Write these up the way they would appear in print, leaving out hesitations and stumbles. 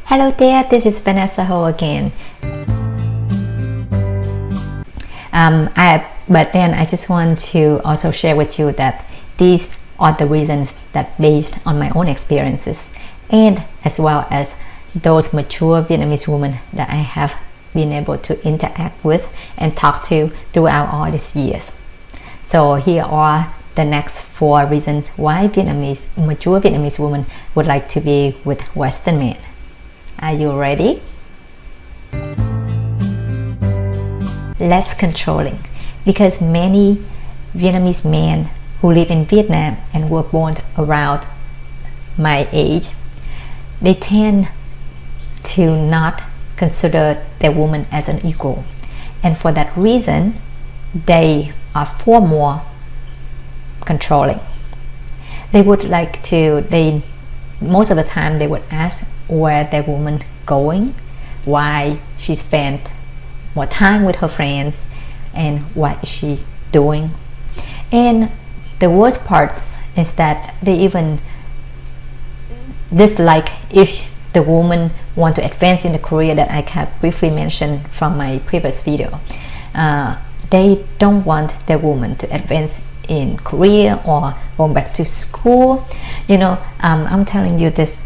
Hello there, this is Vanessa Ho again. But then I just want to also share with you that these are the reasons that based on my own experiences and as well as those mature Vietnamese women that I have been able to interact with and talk to throughout all these years. So here are the next 4 reasons why mature Vietnamese women would like to be with Western men. Are you ready? Less controlling, because many Vietnamese men who live in Vietnam and were born around my age, they tend to not consider their woman as an equal, and for that reason they are far more controlling. They would like to, most of the time they would ask where their woman going, why she spent more time with her friends, and what is she doing. And the worst part is that they even dislike if the woman want to advance in the career that I have briefly mentioned from my previous video. They don't want their woman to advance in career or go back to school. I'm telling you this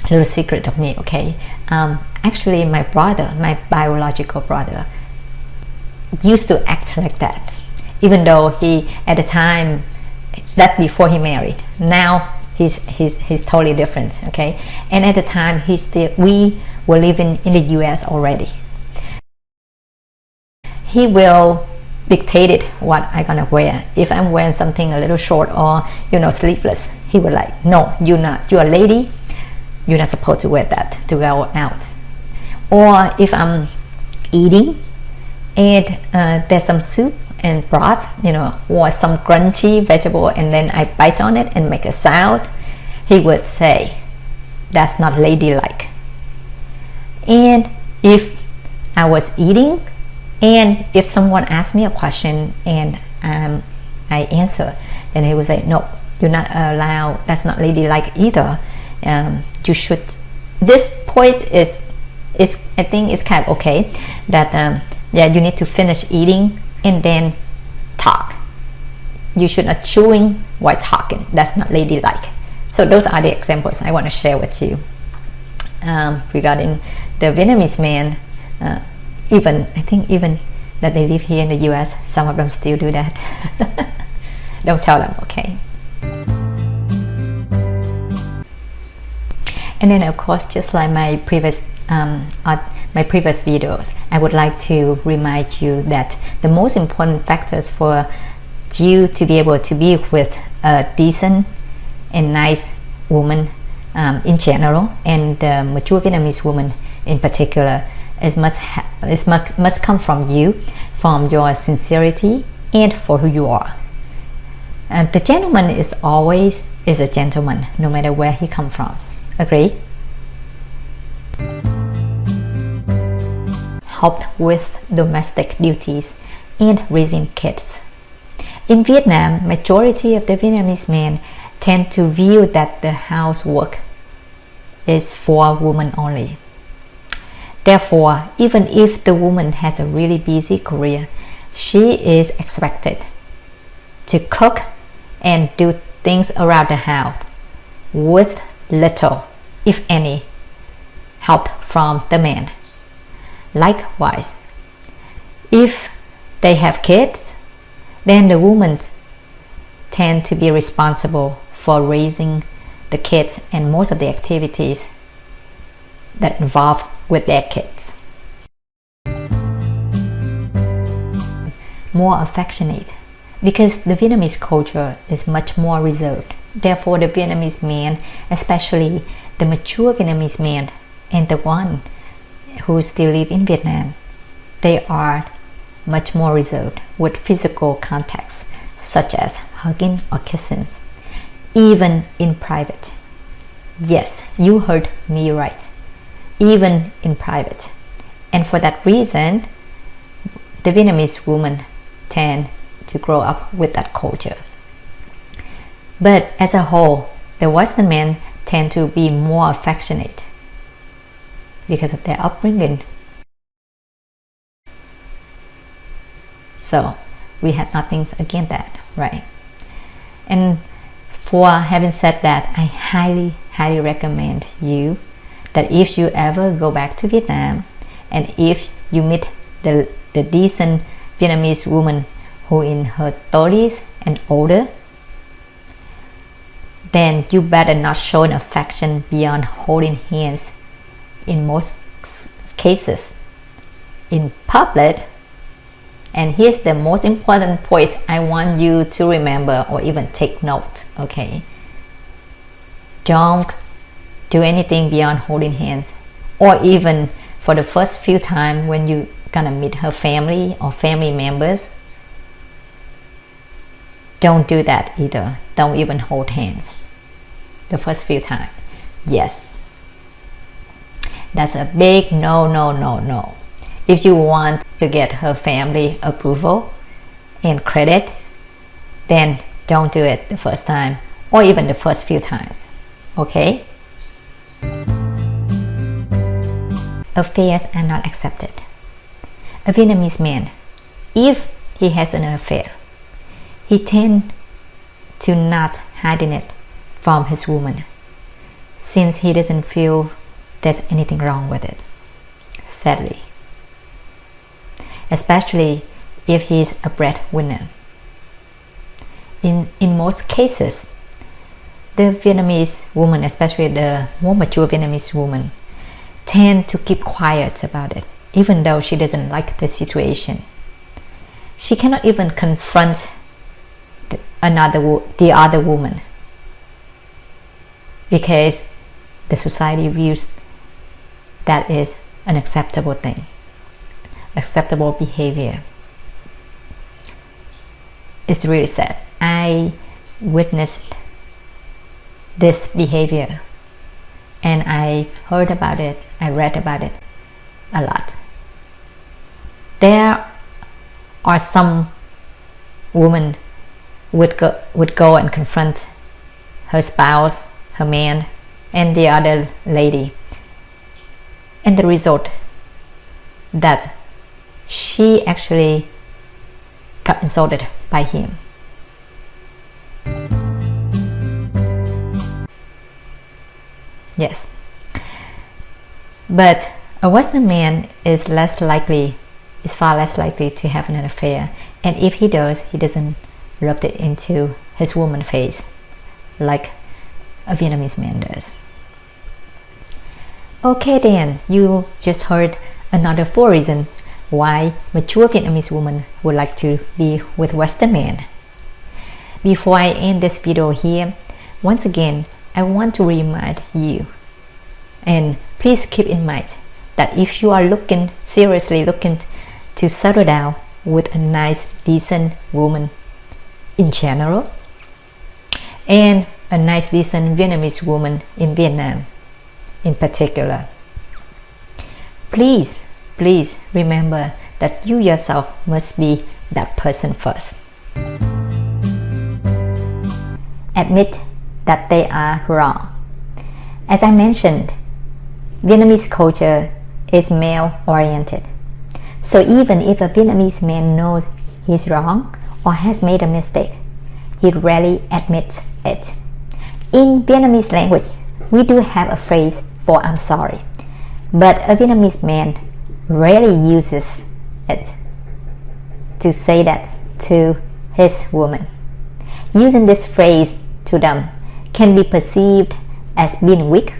little secret of me, okay? Actually, my brother, my biological brother, used to act like that, even though he, at the time, that before he married. Now he's totally different, okay? And at the time, we were living in the US already. He will dictate what I'm gonna wear. If I'm wearing something a little short or sleeveless, he will like, no, you're a lady, you're not supposed to wear that to go out. Or if I'm eating and there's some soup and broth, or some crunchy vegetable, and then I bite on it and make a sound, he would say, that's not ladylike. And if I was eating and if someone asked me a question and I answer, then he would say, no, you're not allowed, that's not ladylike either. You should, this point is I think it's kind of okay, that you need to finish eating and then talk. You should not chewing while talking. That's not ladylike. So those are the examples I want to share with you regarding the Vietnamese men. I think even that they live here in the US, some of them still do that. Don't tell them, okay? And then of course, just like my previous videos, I would like to remind you that the most important factors for you to be able to be with a decent and nice woman in general, and the mature Vietnamese woman in particular, must come from you, from your sincerity and for who you are. And the gentleman is always a gentleman, no matter where he comes from. Agree? Helped with domestic duties and raising kids. In Vietnam, majority of the Vietnamese men tend to view that the housework is for women only. Therefore, even if the woman has a really busy career, she is expected to cook and do things around the house with little, if any, help from the man. Likewise, if they have kids, then the women tend to be responsible for raising the kids and most of the activities that involve with their kids. More affectionate, because the Vietnamese culture is much more reserved. Therefore, the Vietnamese men, especially the mature Vietnamese men and the one who still live in Vietnam, they are much more reserved with physical contacts, such as hugging or kissing, even in private. Yes, you heard me right. Even in private. And for that reason, the Vietnamese women tend to grow up with that culture. But as a whole, the Western men tend to be more affectionate because of their upbringing. So we had nothing against that, right? And for having said that, I highly recommend you that if you ever go back to Vietnam and if you meet the decent Vietnamese woman who in her 30s and older, then you better not show an affection beyond holding hands in most cases in public. And here's the most important point I want you to remember or even take note, okay? Don't do anything beyond holding hands, or even for the first few times when you gonna meet her family or family members. Don't do that either. Don't even hold hands the first few times. Yes, that's a big no. If you want to get her family approval and credit, then don't do it the first time or even the first few times, okay? Affairs are not accepted. A Vietnamese man, if he has an affair, he tends to not hiding it from his woman, since he doesn't feel there's anything wrong with it, sadly. Especially if he is a breadwinner. In most cases, the Vietnamese woman, especially the more mature Vietnamese woman, tend to keep quiet about it, even though she doesn't like the situation. She cannot even confront the other woman because the society views that is an acceptable thing, acceptable behavior. It's really sad. I witnessed this behavior and I heard about it, I read about it a lot. There are some women would go and confront her spouse, her man, and the other lady, and the result that she actually got insulted by him. Yes, but a Western man is far less likely to have an affair, and if he does, he doesn't rub it into his woman's face like a Vietnamese man does. Okay, then you just heard another 4 reasons why mature Vietnamese women would like to be with Western men. Before I end this video here, once again, I want to remind you, and please keep in mind, that if you are seriously looking to settle down with a nice, decent woman in general, and a nice, decent Vietnamese woman in Vietnam in particular, please remember that you yourself must be that person first. Admit that they are wrong. As I mentioned, Vietnamese culture is male-oriented. So even if a Vietnamese man knows he's wrong or has made a mistake, he rarely admits it. In Vietnamese language, we do have a phrase for "I'm sorry," but a Vietnamese man rarely uses it to say that to his woman. Using this phrase to them can be perceived as being weak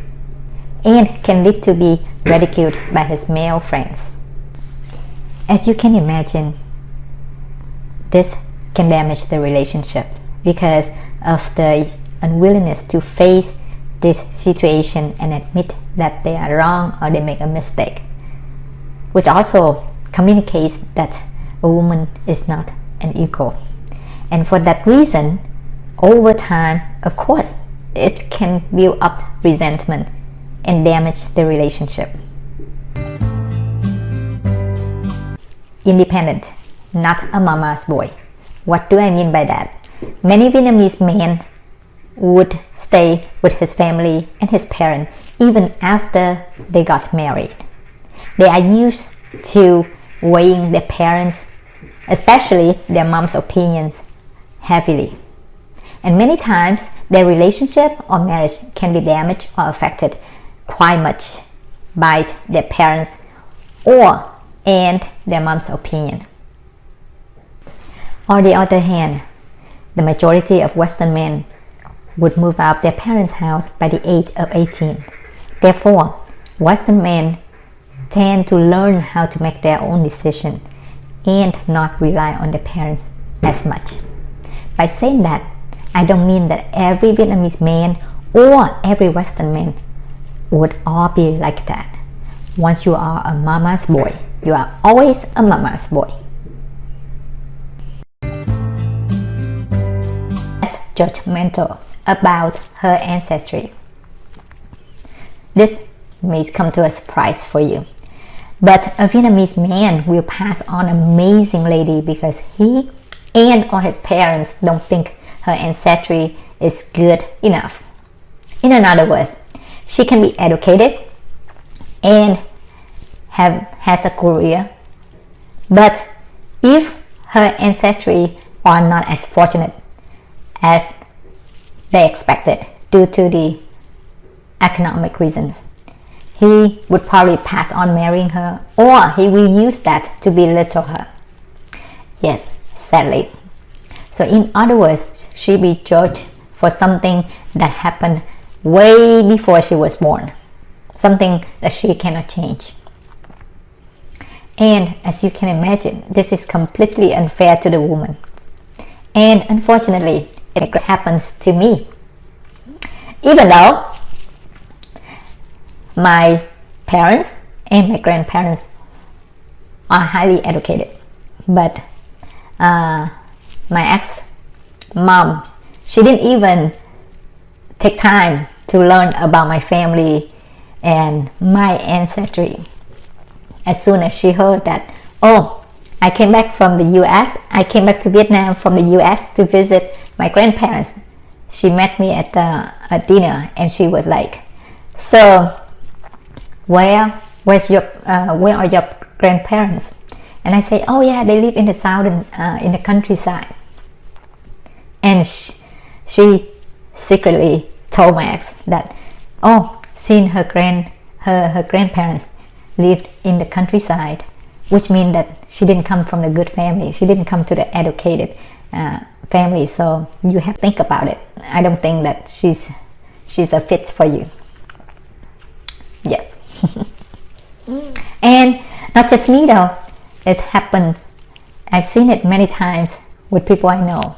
and can lead to be ridiculed by his male friends. As you can imagine, this can damage the relationship because of the unwillingness to face this situation and admit that they are wrong or they make a mistake, which also communicates that a woman is not an equal. And for that reason, over time, of course, it can build up resentment and damage the relationship. Independent, not a mama's boy. What do I mean by that? Many Vietnamese men would stay with his family and his parents even after they got married. They are used to weighing their parents, especially their mom's opinions, heavily. And many times their relationship or marriage can be damaged or affected quite much by their parents and their mom's opinion. On the other hand, the majority of Western men would move out of their parents' house by the age of 18. Therefore, Western men tend to learn how to make their own decisions and not rely on their parents as much. By saying that, I don't mean that every Vietnamese man or every Western man would all be like that. Once you are a mama's boy, you are always a mama's boy. As judgmental about her ancestry. This may come to a surprise for you, but a Vietnamese man will pass on an amazing lady because he and or his parents don't think her ancestry is good enough. In other words, she can be educated and has a career, but if her ancestry are not as fortunate as they expected due to the economic reasons, he would probably pass on marrying her, or he will use that to belittle her. Yes, sadly. So in other words, she be judged for something that happened way before she was born, something that she cannot change. And as you can imagine, this is completely unfair to the woman. And unfortunately, it happens to me. Even though my parents and my grandparents are highly educated, but my ex-mom, she didn't even take time to learn about my family and my ancestry. As soon as she heard that, oh, I came back from the US, I came back to Vietnam from the US to visit my grandparents, she met me at a dinner and she was like, so where are your grandparents? And I say, oh yeah, they live in the southern, in the countryside. And she secretly told my ex that, oh, since her grandparents lived in the countryside, which means that she didn't come from a good family. She didn't come to the educated family. So you have to think about it. I don't think that she's a fit for you. Yes. And not just me though. It happens. I've seen it many times with people I know.